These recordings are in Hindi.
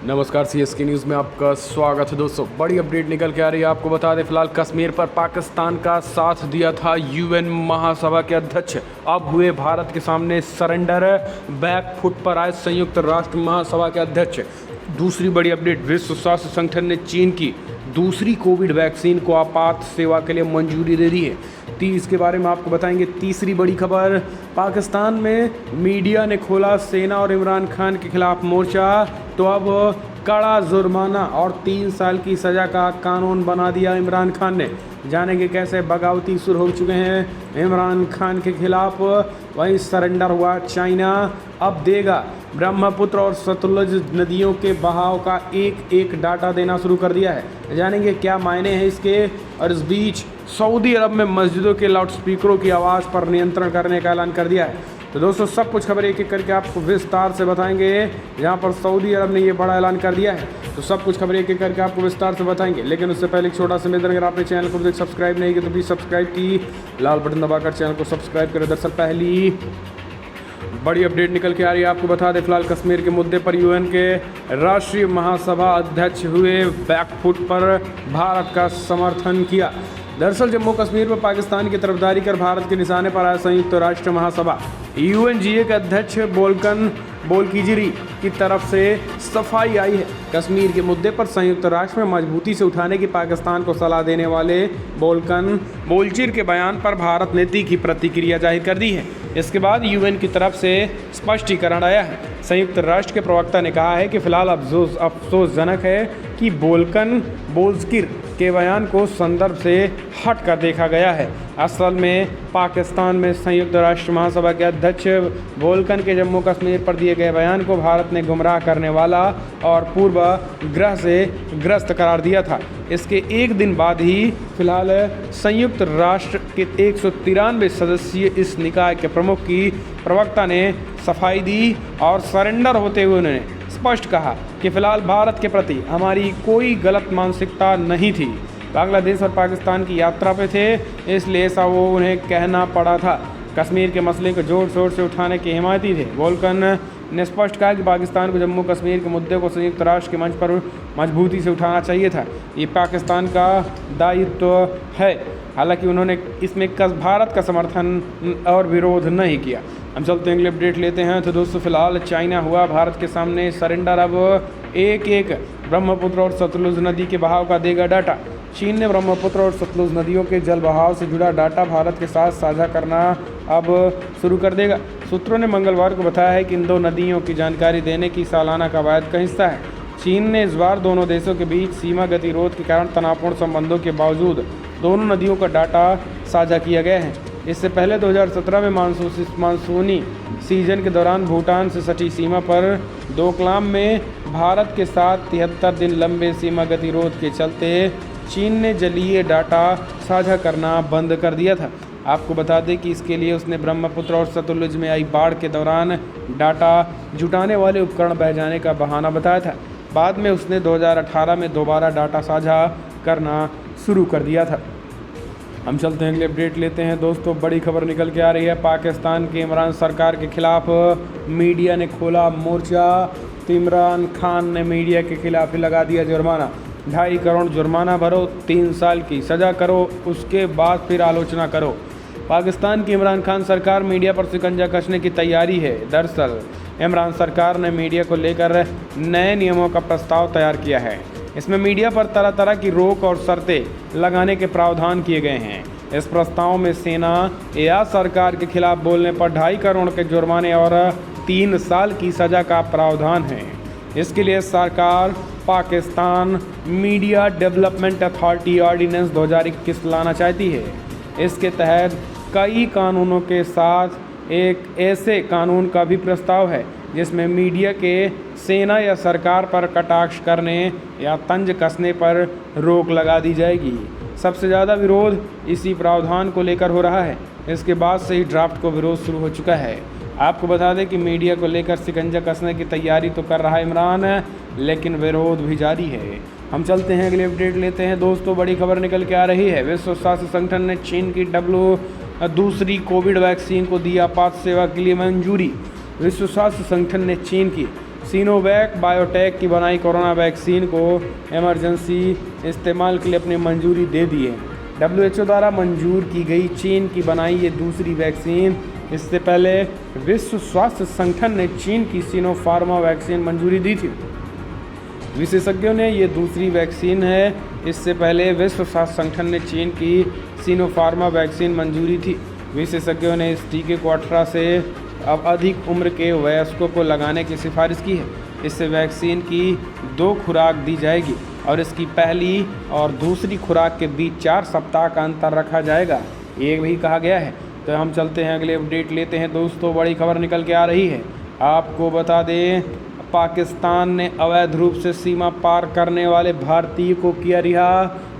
नमस्कार, सीएसके न्यूज़ में आपका स्वागत है। दोस्तों, बड़ी अपडेट निकल के आ रही है। आपको बता दें, फिलहाल कश्मीर पर पाकिस्तान का साथ दिया था यूएन महासभा के अध्यक्ष, अब हुए भारत के सामने सरेंडर। बैक फुट पर आए संयुक्त राष्ट्र महासभा के अध्यक्ष। दूसरी बड़ी अपडेट, विश्व स्वास्थ्य संगठन ने चीन की दूसरी कोविड वैक्सीन को आपात सेवा के लिए मंजूरी दे दी है। इसके बारे में आपको बताएंगे। तीसरी बड़ी खबर, पाकिस्तान में मीडिया ने खोला सेना और इमरान खान के खिलाफ मोर्चा, तो अब कड़ा जुर्माना और 3 साल की सज़ा का कानून बना दिया इमरान खान ने। जानेंगे कैसे बगावती सुर हो चुके हैं इमरान खान के खिलाफ। वहीं सरेंडर हुआ चाइना, अब देगा ब्रह्मपुत्र और सतलुज नदियों के बहाव का एक एक डाटा देना शुरू कर दिया है। जानेंगे क्या मायने हैं इसके। और इस बीच सऊदी अरब में मस्जिदों के लाउडस्पीकरों की आवाज़ पर नियंत्रण करने का ऐलान कर दिया है। तो दोस्तों, सब कुछ खबर एक एक करके आपको विस्तार से बताएंगे। यहाँ पर सऊदी अरब ने ये बड़ा ऐलान कर दिया है, तो सब कुछ खबर एक एक करके आपको विस्तार से बताएंगे। लेकिन उससे पहले एक छोटा सा निवेदन, अगर आपने चैनल को सब्सक्राइब नहीं किया तो प्लीज़ सब्सक्राइब की लाल बटन दबाकर चैनल को सब्सक्राइब करें। दरअसल पहली बड़ी अपडेट निकल के आ रही है। आपको बता दें, फिलहाल कश्मीर के मुद्दे पर यूएन के राष्ट्रीय महासभा अध्यक्ष हुए बैकफुट पर भारत का समर्थन किया। दरअसल जम्मू कश्मीर में पाकिस्तान की तरफदारी कर भारत के निशाने पर आया संयुक्त राष्ट्र महासभा यूएनजीए के अध्यक्ष वोल्कन बोल्किजिरी की तरफ से सफाई आई है। कश्मीर के मुद्दे पर संयुक्त राष्ट्र में मजबूती से उठाने की पाकिस्तान को सलाह देने वाले वोल्कन बोल्चिर के बयान पर भारत ने तीखी प्रतिक्रिया जाहिर कर दी है। इसके बाद यूएन की तरफ से स्पष्टीकरण आया है। संयुक्त राष्ट्र के प्रवक्ता ने कहा है कि फिलहाल अफसोसजनक है कि वोल्कन बोल्किर के बयान को संदर्भ से हट कर देखा गया है। असल में पाकिस्तान में संयुक्त राष्ट्र महासभा के अध्यक्ष वोल्कन के जम्मू कश्मीर पर दिए गए बयान को भारत ने गुमराह करने वाला और पूर्वाग्रह से ग्रस्त करार दिया था। इसके एक दिन बाद ही फिलहाल संयुक्त राष्ट्र के 193 सदस्यीय इस निकाय के प्रमुख की प्रवक्ता ने सफाई दी और सरेंडर होते हुए उन्होंने स्पष्ट कहा कि फिलहाल भारत के प्रति हमारी कोई गलत मानसिकता नहीं थी। बांग्लादेश और पाकिस्तान की यात्रा पे थे, इसलिए ऐसा वो उन्हें कहना पड़ा था। कश्मीर के मसले को जोर शोर से उठाने के हिमायती थे। वोल्कन ने स्पष्ट कहा कि पाकिस्तान को जम्मू कश्मीर के मुद्दे को संयुक्त राष्ट्र के मंच पर मजबूती से उठाना चाहिए था। ये पाकिस्तान का दायित्व है। हालांकि उन्होंने इसमें भारत का समर्थन और विरोध नहीं किया। हम चलते हैं, अगले अपडेट लेते हैं। तो दोस्तों, फिलहाल चाइना हुआ भारत के सामने सरेंडर। अब एक एक ब्रह्मपुत्र और सतलुज नदी के बहाव का देगा डाटा। चीन ने ब्रह्मपुत्र और सतलुज नदियों के जल बहाव से जुड़ा डाटा भारत के साथ साझा करना अब शुरू कर देगा। सूत्रों ने मंगलवार को बताया है कि इन दो नदियों की जानकारी देने की सालाना कवायद का हिस्सा है। चीन ने इस बार दोनों देशों के बीच सीमा गतिरोध के कारण तनावपूर्ण संबंधों के बावजूद दोनों नदियों का डाटा साझा किया गया है। इससे पहले 2017 में मानसूनी सीजन के दौरान भूटान से सटी सीमा पर डोकलाम में भारत के साथ 73 दिन लंबे सीमा गतिरोध के चलते चीन ने जलीय डाटा साझा करना बंद कर दिया था। आपको बता दें कि इसके लिए उसने ब्रह्मपुत्र और सतलुज में आई बाढ़ के दौरान डाटा जुटाने वाले उपकरण बह जाने का बहाना बताया था। बाद में उसने 2018 में दोबारा डाटा साझा करना शुरू कर दिया था। हम चलते हैं, अगले अपडेट लेते हैं। दोस्तों, बड़ी खबर निकल के आ रही है। पाकिस्तान की इमरान सरकार के खिलाफ मीडिया ने खोला मोर्चा, तो इमरान खान ने मीडिया के खिलाफ लगा दिया जुर्माना। 2.5 करोड़ जुर्माना भरो, 3 साल की सज़ा करो, उसके बाद फिर आलोचना करो। पाकिस्तान की इमरान खान सरकार मीडिया पर शिकंजा कसने की तैयारी है। दरअसल इमरान सरकार ने मीडिया को लेकर नए नियमों का प्रस्ताव तैयार किया है। इसमें मीडिया पर तरह तरह की रोक और शर्तें लगाने के प्रावधान किए गए हैं। इस प्रस्ताव में सेना या सरकार के खिलाफ बोलने पर 2.5 करोड़ के जुर्माने और 3 साल की सज़ा का प्रावधान है। इसके लिए सरकार Pakistan media development authority ordinance 2021 लाना चाहती है। इसके तहत कई कानूनों के साथ एक ऐसे कानून का भी प्रस्ताव है जिसमें मीडिया के सेना या सरकार पर कटाक्ष करने या तंज कसने पर रोक लगा दी जाएगी। सबसे ज़्यादा विरोध इसी प्रावधान को लेकर हो रहा है। इसके बाद से ही ड्राफ्ट को विरोध शुरू हो चुका है। आपको बता दें कि मीडिया को लेकर शिकंजा कसने की तैयारी तो कर रहा है इमरान, लेकिन विरोध भी जारी है। हम चलते हैं, अगले अपडेट लेते हैं। दोस्तों, बड़ी खबर निकल के आ रही है। विश्व स्वास्थ्य संगठन ने चीन की दूसरी कोविड वैक्सीन को दी आपात सेवा के लिए मंजूरी। विश्व स्वास्थ्य संगठन ने चीन की सिनोवैक बायोटेक की बनाई कोरोना वैक्सीन को इमरजेंसी इस्तेमाल के लिए अपनी मंजूरी दे दी है। WHO द्वारा मंजूर की गई चीन की बनाई ये दूसरी वैक्सीन। इससे पहले विश्व स्वास्थ्य संगठन ने चीन की सिनोफार्मा वैक्सीन मंजूरी दी थी। विशेषज्ञों ने ये दूसरी वैक्सीन है। इससे पहले विश्व स्वास्थ्य संगठन ने चीन की सिनोफार्मा वैक्सीन मंजूरी थी। विशेषज्ञों ने इस टीके को 18 से अब अधिक उम्र के वयस्कों को लगाने की सिफारिश की है। इससे वैक्सीन की 2 खुराक दी जाएगी और इसकी पहली और दूसरी खुराक के बीच 4 सप्ताह का अंतर रखा जाएगा, ये भी कहा गया है। तो हम चलते हैं अगले अपडेट लेते हैं दोस्तों। बड़ी खबर निकल के आ रही है, आपको बता दें पाकिस्तान ने अवैध रूप से सीमा पार करने वाले भारतीय को किया रिहा।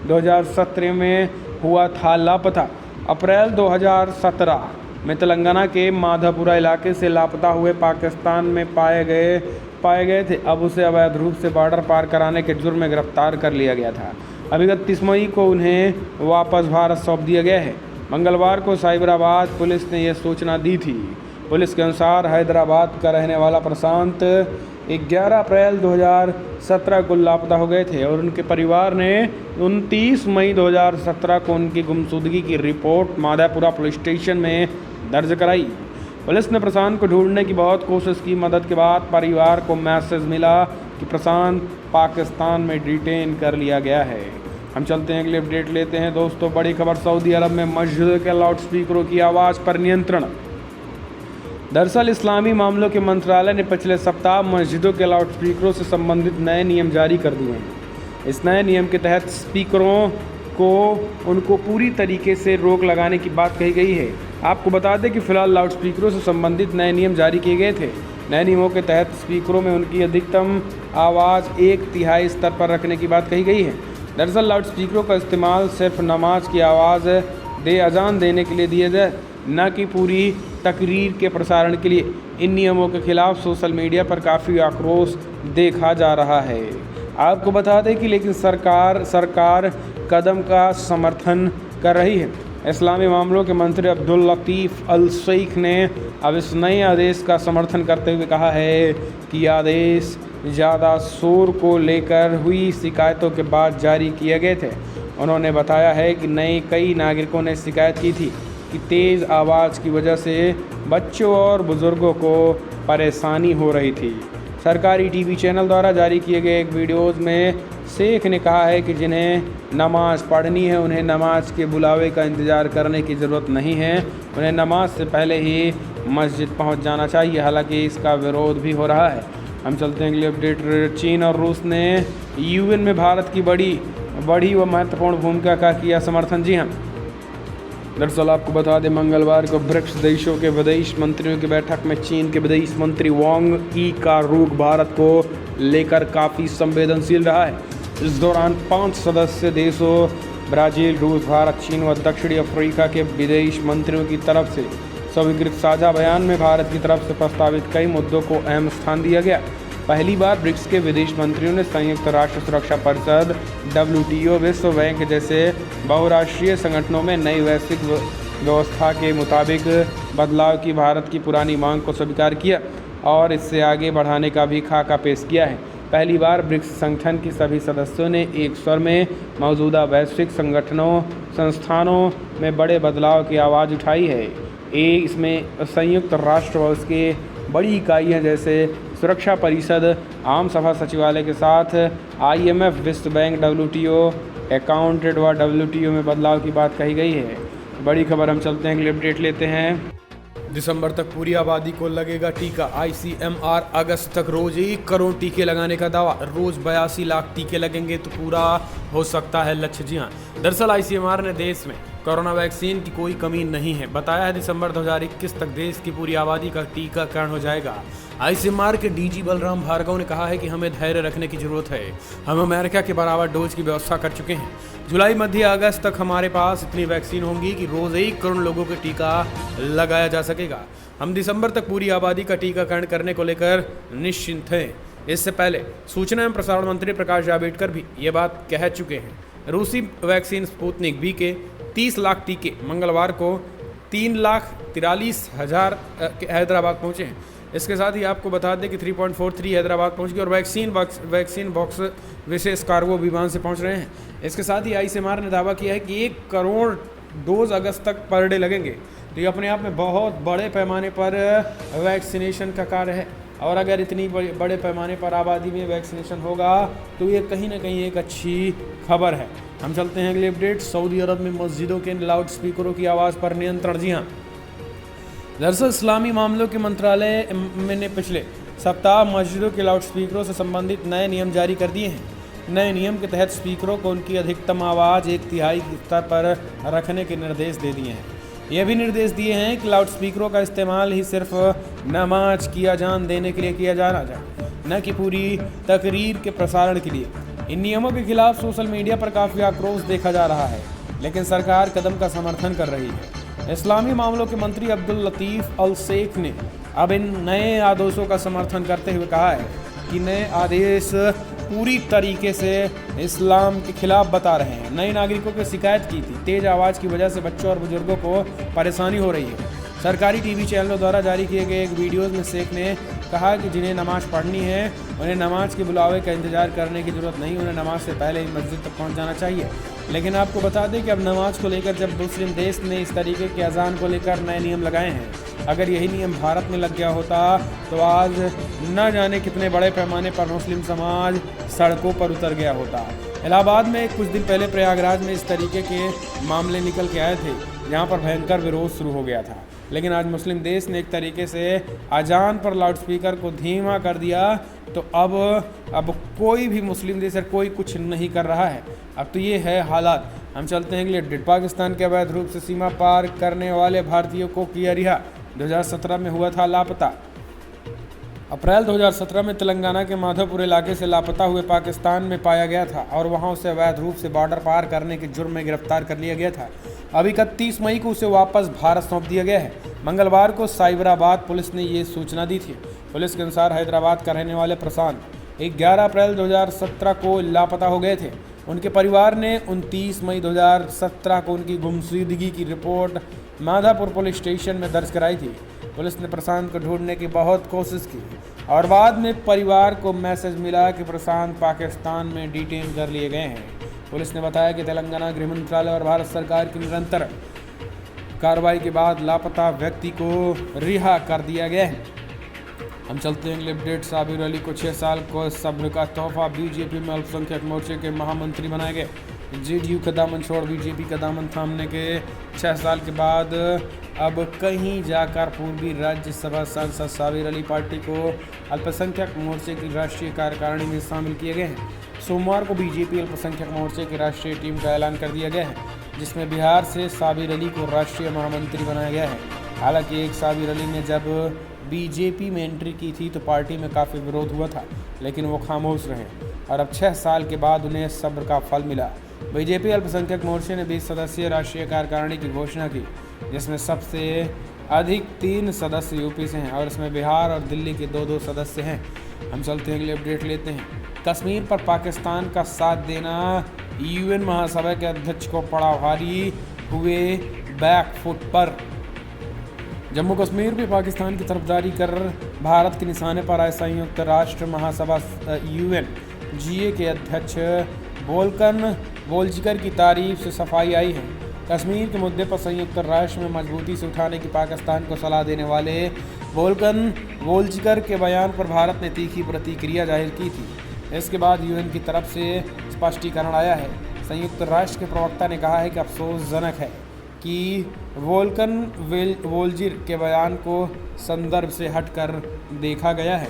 2017 में हुआ था लापता। अप्रैल 2017 में तेलंगाना के माधापुरा इलाके से लापता हुए पाकिस्तान में पाए गए थे। अब उसे अवैध रूप से बॉर्डर पार कराने के जुर्म में गिरफ्तार कर लिया गया था। अभी 31 मई को उन्हें वापस भारत सौंप दिया गया है। मंगलवार को साइबराबाद पुलिस ने यह सूचना दी थी। पुलिस के अनुसार हैदराबाद का रहने वाला प्रशांत 11 अप्रैल 2017 को लापता हो गए थे और उनके परिवार ने 29 मई 2017 को उनकी गुमशुदगी की रिपोर्ट माधापुरा पुलिस स्टेशन में दर्ज कराई। पुलिस ने प्रशांत को ढूंढने की बहुत कोशिश की। मदद के बाद परिवार को मैसेज मिला कि प्रशांत पाकिस्तान में डिटेन कर लिया गया है। हम चलते हैं अगले अपडेट लेते हैं दोस्तों। बड़ी खबर, सऊदी अरब में मस्जिद के लाउडस्पीकरों की आवाज़ पर नियंत्रण। दरअसल इस्लामी मामलों के मंत्रालय ने पिछले सप्ताह मस्जिदों के लाउडस्पीकरों से संबंधित नए नियम जारी कर दिए हैं। इस नए नियम के तहत स्पीकरों को उनको पूरी तरीके से रोक लगाने की बात कही गई है। आपको बता दें कि फिलहाल लाउडस्पीकरों से संबंधित नए नियम जारी किए गए थे। नए नियमों के तहत स्पीकरों में उनकी अधिकतम आवाज़ 1/3 स्तर पर रखने की बात कही गई है। दरअसल लाउडस्पीकरों का इस्तेमाल सिर्फ नमाज की आवाज़ अजान देने के लिए दिया जाए, न कि पूरी तकरीर के प्रसारण के लिए। इन नियमों के खिलाफ सोशल मीडिया पर काफ़ी आक्रोश देखा जा रहा है। आपको बता दें कि लेकिन सरकार कदम का समर्थन कर रही है। इस्लामी मामलों के मंत्री अब्दुल लतीफ़ अल शेख ने अब इस नए आदेश का समर्थन करते हुए कहा है कि आदेश ज़्यादा शोर को लेकर हुई शिकायतों के बाद जारी किए गए थे। उन्होंने बताया है कि कई नागरिकों ने शिकायत की थी कि तेज़ आवाज़ की वजह से बच्चों और बुज़ुर्गों को परेशानी हो रही थी। सरकारी टीवी चैनल द्वारा जारी किए गए एक वीडियोज़ में शेख ने कहा है कि जिन्हें नमाज़ पढ़नी है उन्हें नमाज के बुलावे का इंतज़ार करने की ज़रूरत नहीं है, उन्हें नमाज से पहले ही मस्जिद पहुंच जाना चाहिए। हालांकि इसका विरोध भी हो रहा है। हम चलते हैं अगले अपडेट। चीन और रूस ने यूएन में भारत की बड़ी व महत्वपूर्ण भूमिका का किया समर्थन। जी हाँ, दरअसल आपको बता दें मंगलवार को ब्रिक्स देशों के विदेश मंत्रियों की बैठक में चीन के विदेश मंत्री वांग यी का रुख भारत को लेकर काफ़ी संवेदनशील रहा है। इस दौरान 5 सदस्य देशों ब्राज़ील, रूस, भारत, चीन व दक्षिणी अफ्रीका के विदेश मंत्रियों की तरफ से स्वीकृत साझा बयान में भारत की तरफ से प्रस्तावित कई मुद्दों को अहम स्थान दिया गया। पहली बार ब्रिक्स के विदेश मंत्रियों ने संयुक्त राष्ट्र सुरक्षा परिषद, WTO, विश्व बैंक जैसे बहुराष्ट्रीय संगठनों में नई वैश्विक व्यवस्था के मुताबिक बदलाव की भारत की पुरानी मांग को स्वीकार किया और इससे आगे बढ़ाने का भी खाका पेश किया है। पहली बार ब्रिक्स संगठन की सभी सदस्यों ने एक स्वर में मौजूदा वैश्विक संस्थानों में बड़े बदलाव की आवाज़ उठाई है। इसमें संयुक्त राष्ट्र व उसके बड़ी इकाइयाँ जैसे सुरक्षा परिषद, आम सभा सचिवालय के साथ IMF, विश्व बैंक, WTO अकाउंटेड व WTO में बदलाव की बात कही गई है। बड़ी खबर, हम चलते हैं अगले अपडेट लेते हैं। दिसंबर तक पूरी आबादी को लगेगा टीका। ICMR अगस्त तक रोज 1 करोड़ टीके लगाने का दावा। रोज 82 लाख टीके लगेंगे तो पूरा हो सकता है लक्ष्य। जी हाँ, दरअसल ICMR ने देश में कोरोना वैक्सीन की कोई कमी नहीं है। बताया है दिसंबर 2021 तक देश की पूरी आबादी का टीकाकरण हो जाएगा। ICMR के DG बलराम भार्गव ने कहा है कि हमें धैर्य रखने की जरूरत है। हम अमेरिका के बराबर डोज की व्यवस्था कर चुके हैं। जुलाई मध्य अगस्त तक हमारे पास इतनी वैक्सीन होंगी कि रोज 1 करोड़ लोगों को टीका लगाया जा सकेगा। हम दिसंबर तक पूरी आबादी का टीकाकरण करने को लेकर निश्चिंत हैं। इससे पहले सूचना एवं प्रसारण मंत्री प्रकाश जावड़ेकर भी ये बात कह चुके हैं। रूसी वैक्सीन स्पुतनिक V के 30 लाख टीके मंगलवार को 3,43,000 हैदराबाद पहुंचे हैं। इसके साथ ही आपको बता दें कि 3.43 हैदराबाद पहुंच गई और वैक्सीन बॉक्स विशेष कार्गो विमान से पहुंच रहे हैं। इसके साथ ही आईसीएमआर ने दावा किया है कि 1 करोड़ डोज अगस्त तक पर डे लगेंगे। तो ये अपने आप में बहुत बड़े पैमाने पर वैक्सीनेशन का कार्य है और अगर इतनी बड़े पैमाने पर आबादी में वैक्सीनेशन होगा तो ये कहीं ना कहीं एक अच्छी खबर है। हम चलते हैं अगले अपडेट। सऊदी अरब में मस्जिदों के लाउड स्पीकरों की आवाज़ पर नियंत्रण। जी हाँ, दरअसल इस्लामी मामलों के मंत्रालय ने पिछले सप्ताह मस्जिदों के लाउड स्पीकरों से संबंधित नए नियम जारी कर दिए हैं। नए नियम के तहत स्पीकरों को उनकी अधिकतम आवाज़ 1/3 स्तर पर रखने के निर्देश दे दिए हैं। यह भी निर्देश दिए हैं कि लाउड स्पीकरों का इस्तेमाल ही सिर्फ नमाज की अजान देने के लिए किया जाना चाहिए, न कि पूरी तकरीर के प्रसारण के लिए। इन नियमों के खिलाफ सोशल मीडिया पर काफ़ी आक्रोश देखा जा रहा है, लेकिन सरकार कदम का समर्थन कर रही है। इस्लामी मामलों के मंत्री अब्दुल लतीफ़ अल शेख ने अब इन नए आदेशों का समर्थन करते हुए कहा है कि नए आदेश पूरी तरीके से इस्लाम के खिलाफ बता रहे हैं। नए नागरिकों की शिकायत की थी तेज़ आवाज़ की वजह से बच्चों और बुजुर्गों को परेशानी हो रही है। सरकारी टीवी चैनलों द्वारा जारी किए गए एक वीडियो में शेख ने कहा कि जिन्हें नमाज पढ़नी है उन्हें नमाज के बुलावे का इंतजार करने की ज़रूरत नहीं, उन्हें नमाज से पहले ही मस्जिद तक पहुंच जाना चाहिए। लेकिन आपको बता दें कि अब नमाज को लेकर जब मुस्लिम देश ने इस तरीके के अजान को लेकर नए नियम लगाए हैं, अगर यही नियम भारत में लग गया होता तो आज न जाने कितने बड़े पैमाने पर मुस्लिम समाज सड़कों पर उतर गया होता। इलाहाबाद में कुछ दिन पहले प्रयागराज में इस तरीके के मामले निकल के आए थे, जहां पर भयंकर विरोध शुरू हो गया था। लेकिन आज मुस्लिम देश ने एक तरीके से अजान पर लाउडस्पीकर को धीमा कर दिया, तो अब कोई भी मुस्लिम देश कोई कुछ नहीं कर रहा है। अब तो ये है हालात। हम चलते हैं अगले अपडेट। पाकिस्तान के अवैध रूप से सीमा पार करने वाले भारतीयों को किया रिहा। 2017 में हुआ था लापता। अप्रैल 2017 में तेलंगाना के माधोपुर इलाके से लापता हुए पाकिस्तान में पाया गया था और वहां उसे अवैध रूप से बॉर्डर पार करने के जुर्म में गिरफ्तार कर लिया गया था। अब 31 मई को उसे वापस भारत सौंप दिया गया है। मंगलवार को साइबराबाद पुलिस ने ये सूचना दी थी। पुलिस के अनुसार हैदराबाद का रहने वाले प्रशांत 11 अप्रैल 2017 को लापता हो गए थे। उनके परिवार ने 29 मई 2017 को उनकी गुमशुदगी की रिपोर्ट माधापुर पुलिस स्टेशन में दर्ज कराई थी। पुलिस ने प्रशांत को ढूंढने की बहुत कोशिश की और बाद में परिवार को मैसेज मिला कि प्रशांत पाकिस्तान में डिटेन कर लिए गए हैं। पुलिस ने बताया कि तेलंगाना गृह मंत्रालय और भारत सरकार की निरंतर कार्रवाई के बाद लापता व्यक्ति को रिहा कर दिया गया है। हम चलते हैं अगले अपडेट। साबिर अली को 6 साल को सब्र का तोहफा। बीजेपी में अल्पसंख्यक मोर्चे के महामंत्री बनाए गए। जेडीयू का दामन छोड़ बीजेपी का दामन थामने के 6 साल के बाद अब कहीं जाकर पूर्वी राज्यसभा सांसद साबिर अली पार्टी को अल्पसंख्यक मोर्चे की राष्ट्रीय कार्यकारिणी में शामिल किए गए हैं। सोमवार को बीजेपी अल्पसंख्यक मोर्चे की राष्ट्रीय टीम का ऐलान कर दिया गया है, जिसमें बिहार से साबिर अली को राष्ट्रीय महामंत्री बनाया गया है। हालांकि एक साबिर अली ने जब बीजेपी में एंट्री की थी तो पार्टी में काफ़ी विरोध हुआ था, लेकिन वो खामोश रहे और अब 6 साल के बाद उन्हें सब्र का फल मिला। बीजेपी अल्पसंख्यक मोर्चे ने 20 सदस्यीय राष्ट्रीय कार्यकारिणी की घोषणा की, जिसमें सबसे अधिक 3 सदस्य यूपी से हैं और इसमें बिहार और दिल्ली के 2-2 सदस्य हैं। हम चलते हैं अगले अपडेट लेते हैं। कश्मीर पर पाकिस्तान का साथ देना यूएन महासभा के अध्यक्ष को पड़ा भारी, हुए बैकफुट पर। जम्मू कश्मीर में पाकिस्तान की तरफदारी कर भारत के निशाने पर आए संयुक्त राष्ट्र महासभा यूएनजीए के अध्यक्ष वोल्कन वोल्जिकर की तारीफ से सफाई आई है। कश्मीर के मुद्दे पर संयुक्त राष्ट्र में मजबूती से उठाने की पाकिस्तान को सलाह देने वाले वोल्कन वोल्जिकर के बयान पर भारत ने तीखी प्रतिक्रिया जाहिर की थी। इसके बाद यूएन की तरफ से स्पष्टीकरण आया है। संयुक्त राष्ट्र के प्रवक्ता ने कहा है कि अफसोसजनक है कि वोल्कन वोल्जिर के बयान को संदर्भ से हटकर देखा गया है।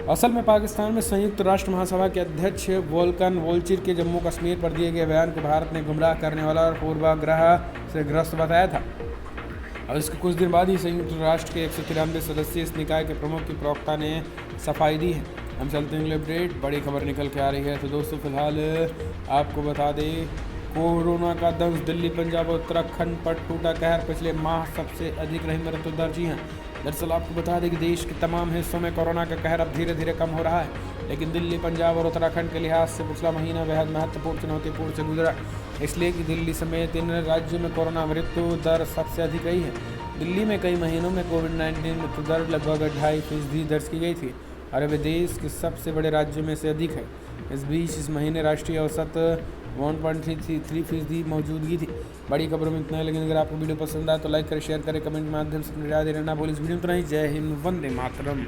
असल में पाकिस्तान में संयुक्त राष्ट्र महासभा के अध्यक्ष वोल्कन वोल्जिर के जम्मू कश्मीर पर दिए गए बयान को भारत ने गुमराह करने वाला और पूर्वाग्रह से ग्रस्त बताया था। और इसके कुछ दिन बाद ही संयुक्त राष्ट्र के 193 सदस्यीय इस निकाय के प्रमुख की प्रवक्ता ने सफाई दी है। हम चलते हैं अगले अपडेट। बड़ी खबर निकल के आ रही है। तो दोस्तों फिलहाल आपको बता दें, कोरोना का दंश दिल्ली, पंजाब और उत्तराखंड पर टूटा कहर। पिछले माह सबसे अधिक रही मृत्यु दर। जी हाँ, दरअसल आपको बता दें कि देश के तमाम हिस्सों में कोरोना का कहर अब धीरे धीरे कम हो रहा है, लेकिन दिल्ली, पंजाब और उत्तराखंड के लिहाज से पिछला महीना बेहद महत्वपूर्ण चुनौतीपूर्ण से गुजरा, इसलिए कि दिल्ली समेत इन राज्यों में कोरोना मृत्यु दर सबसे अधिक रही है। दिल्ली में कई महीनों में कोविड-19 मृत्यु दर लगभग 2.5% दर्ज की गई थी और अब देश के सबसे बड़े राज्यों में से अधिक है। इस बीच इस महीने राष्ट्रीय औसत 1.33% मौजूदगी थी। बड़ी खबरों में इतना है, लेकिन अगर आपको वीडियो पसंद आए तो लाइक करें, शेयर करें, कमेंट के माध्यम से अपनी राय देना ना भूलें। इस वीडियो में इतना ही। जय हिंद, वंदे मातरम।